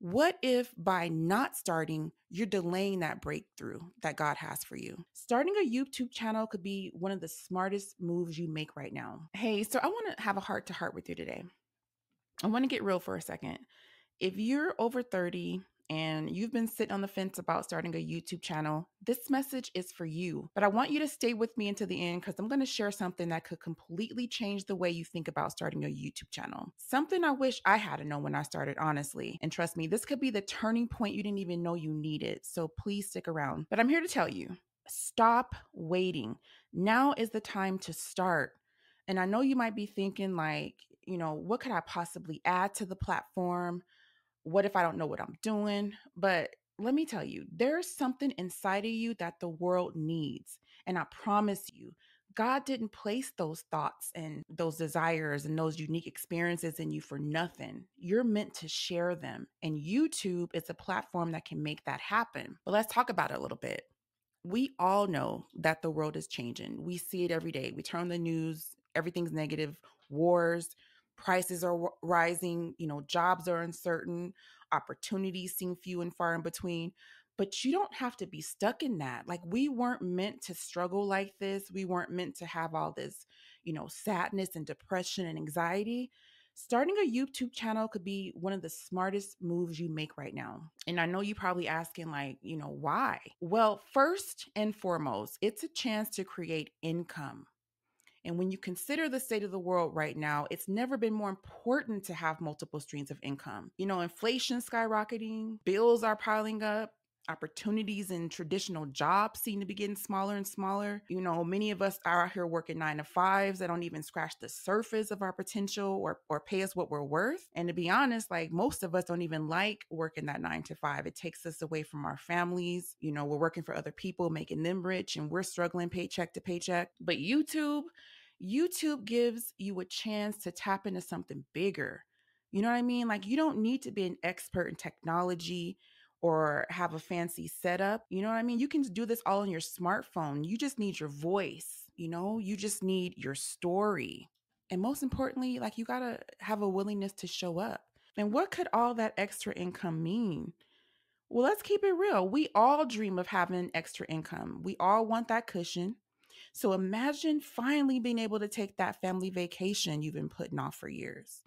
What if by not starting, you're delaying that breakthrough that God has for you? Starting a YouTube channel could be one of the smartest moves you make right now. Hey, so I want to have a heart to heart with you today. I want to get real for a second. If you're over 30 and you've been sitting on the fence about starting a YouTube channel, this message is for you. But I want you to stay with me until the end because I'm going to share something that could completely change the way you think about starting a YouTube channel. Something I wish I had to know when I started, honestly. And trust me, this could be the turning point you didn't even know you needed. So please stick around. But I'm here to tell you, stop waiting. Now is the time to start. And I know you might be thinking like, what could I possibly add to the platform? What if I don't know what I'm doing? But let me tell you, there's something inside of you that the world needs. And I promise you, God didn't place those thoughts and those desires and those unique experiences in you for nothing. You're meant to share them. And YouTube is a platform that can make that happen. But let's talk about it a little bit. We all know that the world is changing. We see it every day. We turn on the news, everything's negative, wars, prices are rising, jobs are uncertain, opportunities seem few and far in between. But you don't have to be stuck in that. Like, we weren't meant to struggle like this. We weren't meant to have all this, sadness and depression and anxiety. Starting a YouTube channel could be one of the smartest moves you make right now. And I know you're probably asking, like, why? Well, first and foremost, it's a chance to create income. And when you consider the state of the world right now, it's never been more important to have multiple streams of income. Inflation skyrocketing, bills are piling up. Opportunities in traditional jobs seem to be getting smaller and smaller. Many of us are out here working 9 to 5s that don't even scratch the surface of our potential or pay us what we're worth. And to be honest, most of us don't even like working that 9 to 5. It takes us away from our families. We're working for other people, making them rich, and we're struggling paycheck to paycheck. But YouTube gives you a chance to tap into something bigger. You know what I mean? Like, you don't need to be an expert in technology or have a fancy setup. You know what I mean? You can do this all on your smartphone. You just need your voice, you just need your story. And most importantly, like, you got to have a willingness to show up. And what could all that extra income mean? Well, let's keep it real. We all dream of having extra income. We all want that cushion. So imagine finally being able to take that family vacation you've been putting off for years.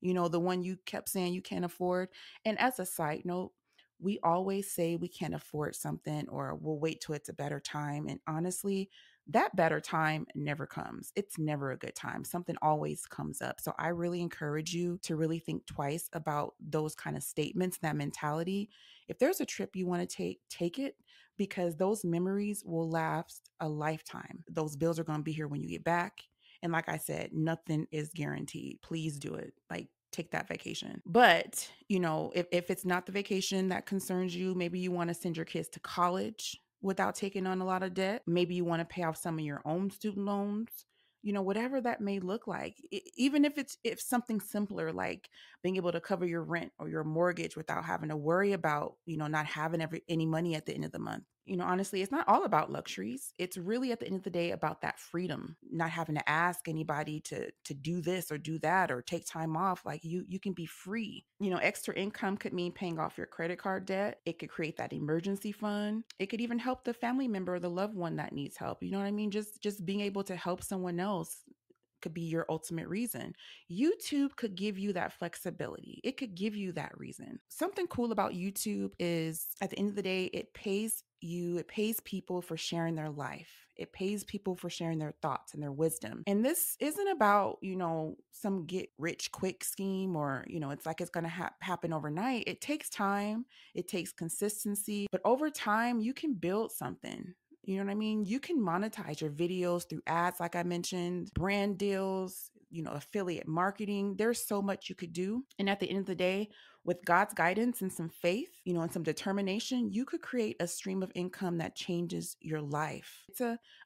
The one you kept saying you can't afford. And as a side note, we always say we can't afford something or we'll wait till it's a better time. And honestly, that better time never comes. It's never a good time. Something always comes up. So I really encourage you to really think twice about those kind of statements, that mentality. If there's a trip you want to take it, because those memories will last a lifetime. Those bills are going to be here when you get back. And like I said, nothing is guaranteed. Please do it. Like, take that vacation. But, if it's not the vacation that concerns you, maybe you want to send your kids to college without taking on a lot of debt. Maybe you want to pay off some of your own student loans. Whatever that may look like, even if something simpler like being able to cover your rent or your mortgage without having to worry about, not having any money at the end of the month. Honestly, it's not all about luxuries. It's really at the end of the day about that freedom, not having to ask anybody to do this or do that or take time off. Like, you can be free. Extra income could mean paying off your credit card debt. It could create that emergency fund. It could even help the family member or the loved one that needs help. You know what I mean? Just being able to help someone else could be your ultimate reason. YouTube could give you that flexibility. It could give you that reason. Something cool about YouTube is, at the end of the day, it pays people for sharing their life. It pays people for sharing their thoughts and their wisdom. And this isn't about, some get rich quick scheme or, it's like it's going to happen overnight. It takes time. It takes consistency. But over time, you can build something. You know what I mean? You can monetize your videos through ads, like I mentioned, brand deals, affiliate marketing. There's so much you could do. And at the end of the day, with God's guidance and some faith, and some determination, you could create a stream of income that changes your life. It's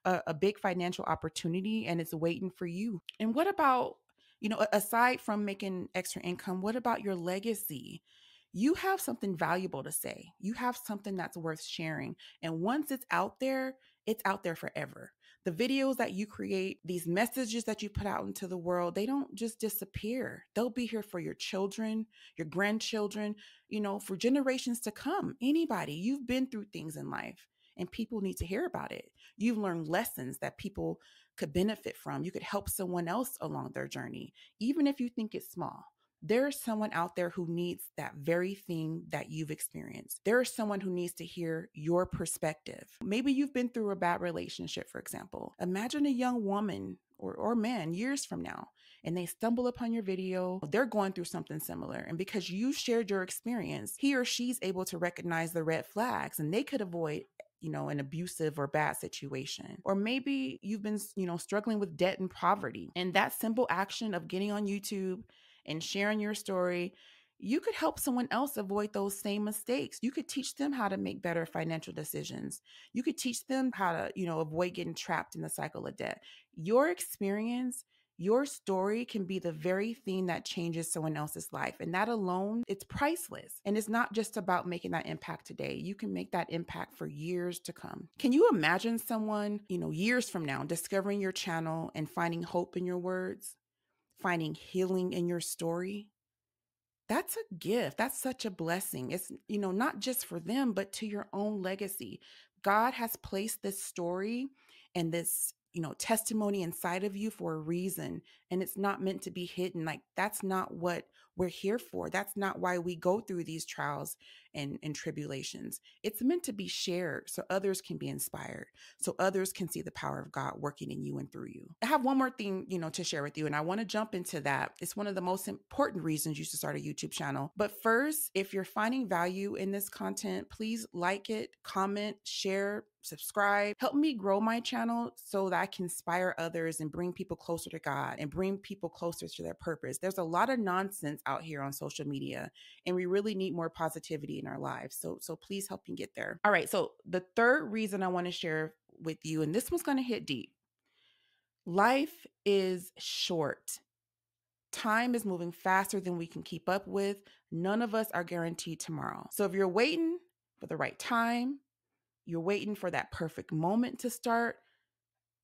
a big financial opportunity and it's waiting for you. And what about, aside from making extra income, what about your legacy? You have something valuable to say. You have something that's worth sharing. And once it's out there forever. The videos that you create, these messages that you put out into the world, they don't just disappear. They'll be here for your children, your grandchildren, for generations to come. Anybody, you've been through things in life and people need to hear about it. You've learned lessons that people could benefit from. You could help someone else along their journey, even if you think it's small. There's someone out there who needs that very thing that you've experienced. There is someone who needs to hear your perspective. Maybe you've been through a bad relationship, for example. Imagine a young woman or man years from now, and they stumble upon your video. They're going through something similar. And because you shared your experience, he or she's able to recognize the red flags and they could avoid an abusive or bad situation. Or maybe you've been, struggling with debt and poverty. And that simple action of getting on YouTube and sharing your story, you could help someone else avoid those same mistakes. You could teach them how to make better financial decisions. You could teach them how to, avoid getting trapped in the cycle of debt. Your experience, your story can be the very thing that changes someone else's life. And that alone, it's priceless. And it's not just about making that impact today. You can make that impact for years to come. Can you imagine someone, years from now, discovering your channel and finding hope in your words, finding healing in your story? That's a gift. That's such a blessing. It's, not just for them, but to your own legacy. God has placed this story and this, testimony inside of you for a reason. And it's not meant to be hidden. Like, that's not what we're here for. That's not why we go through these trials and tribulations. It's meant to be shared so others can be inspired, so others can see the power of God working in you and through you. I have one more thing, to share with you, and I want to jump into that. It's one of the most important reasons you should start a YouTube channel. But first, if you're finding value in this content, please like it, comment, share, subscribe. Help me grow my channel so that I can inspire others and bring people closer to God and bring people closer to their purpose. There's a lot of nonsense out here on social media, and we really need more positivity in our lives. So please help me get there. All right. So the third reason I want to share with you, and this one's going to hit deep. Life is short. Time is moving faster than we can keep up with. None of us are guaranteed tomorrow. So if you're waiting for the right time, you're waiting for that perfect moment to start,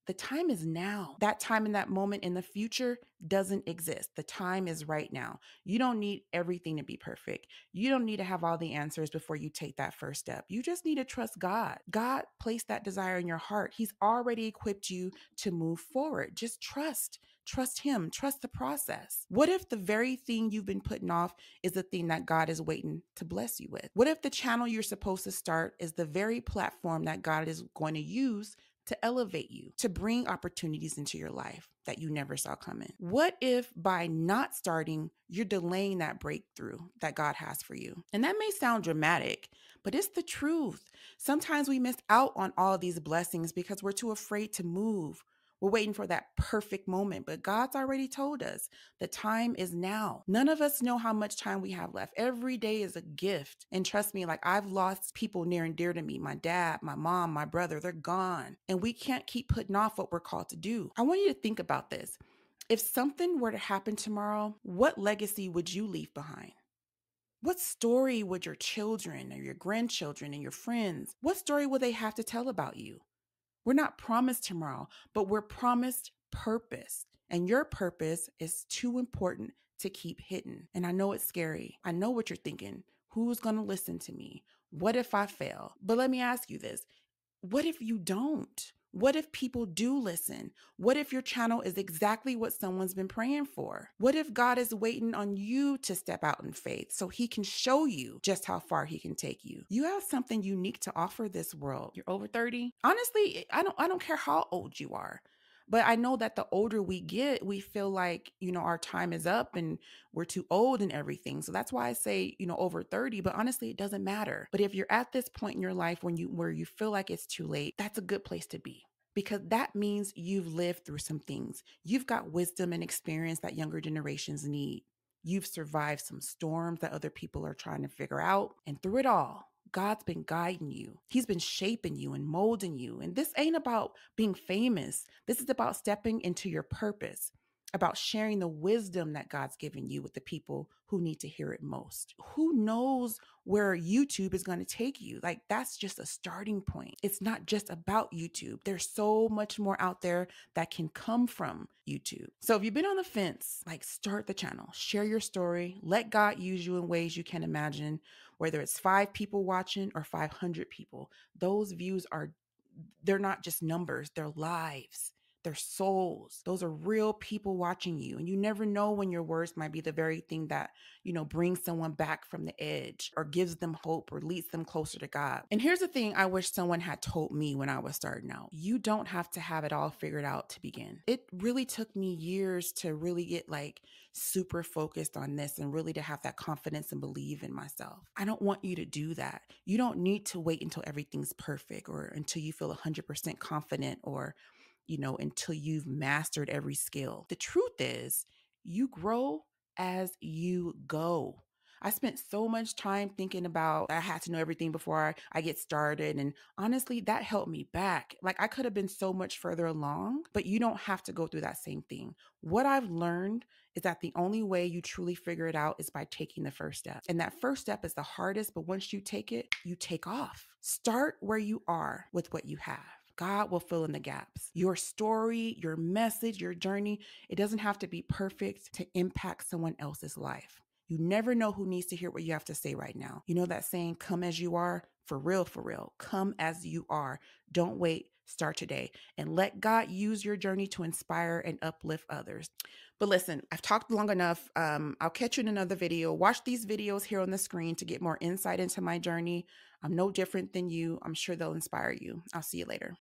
the time is now. That time and that moment in the future doesn't exist. The time is right now. You don't need everything to be perfect. You don't need to have all the answers before you take that first step. You just need to trust God. God placed that desire in your heart. He's already equipped you to move forward. Just trust. Trust Him. Trust the process. What if the very thing you've been putting off is the thing that God is waiting to bless you with? What if the channel you're supposed to start is the very platform that God is going to use to elevate you, to bring opportunities into your life that you never saw coming? What if by not starting, you're delaying that breakthrough that God has for you? And that may sound dramatic, but it's the truth. Sometimes we miss out on all these blessings because we're too afraid to move. We're waiting for that perfect moment, but God's already told us the time is now. None of us know how much time we have left. Every day is a gift. And trust me, like, I've lost people near and dear to me. My dad, my mom, my brother, they're gone. And we can't keep putting off what we're called to do. I want you to think about this. If something were to happen tomorrow, what legacy would you leave behind? What story would your children or your grandchildren and your friends, what story will they have to tell about you? We're not promised tomorrow, but we're promised purpose. And your purpose is too important to keep hidden. And I know it's scary. I know what you're thinking. Who's going to listen to me? What if I fail? But let me ask you this. What if you don't? What if people do listen? What if your channel is exactly what someone's been praying for? What if God is waiting on you to step out in faith so He can show you just how far He can take you? You have something unique to offer this world. You're over 30. Honestly, I don't care how old you are. But I know that the older we get, we feel like, our time is up and we're too old and everything. So that's why I say, over 30, but honestly, it doesn't matter. But if you're at this point in your life where you feel like it's too late, that's a good place to be. Because that means you've lived through some things. You've got wisdom and experience that younger generations need. You've survived some storms that other people are trying to figure out. And through it all, God's been guiding you. He's been shaping you and molding you. And this ain't about being famous. This is about stepping into your purpose. about sharing the wisdom that God's given you with the people who need to hear it most. Who knows where YouTube is going to take you? Like, that's just a starting point. It's not just about YouTube. There's so much more out there that can come from YouTube. So if you've been on the fence, like, start the channel, share your story, let God use you in ways you can't imagine, whether it's 5 people watching or 500 people. Those views they're not just numbers, they're lives. They're souls. Those are real people watching you. And you never know when your words might be the very thing that, brings someone back from the edge or gives them hope or leads them closer to God. And here's the thing I wish someone had told me when I was starting out. You don't have to have it all figured out to begin. It really took me years to really get super focused on this and really to have that confidence and believe in myself. I don't want you to do that. You don't need to wait until everything's perfect or until you feel 100% confident or until you've mastered every skill. The truth is, you grow as you go. I spent so much time thinking about I had to know everything before I get started. And honestly, that held me back. Like, I could have been so much further along, but you don't have to go through that same thing. What I've learned is that the only way you truly figure it out is by taking the first step. And that first step is the hardest, but once you take it, you take off. Start where you are with what you have. God will fill in the gaps. Your story, your message, your journey, it doesn't have to be perfect to impact someone else's life. You never know who needs to hear what you have to say right now. You know that saying, come as you are? For real, for real. Come as you are. Don't wait. Start today and let God use your journey to inspire and uplift others. But listen, I've talked long enough. I'll catch you in another video. Watch these videos here on the screen to get more insight into my journey. I'm no different than you. I'm sure they'll inspire you. I'll see you later.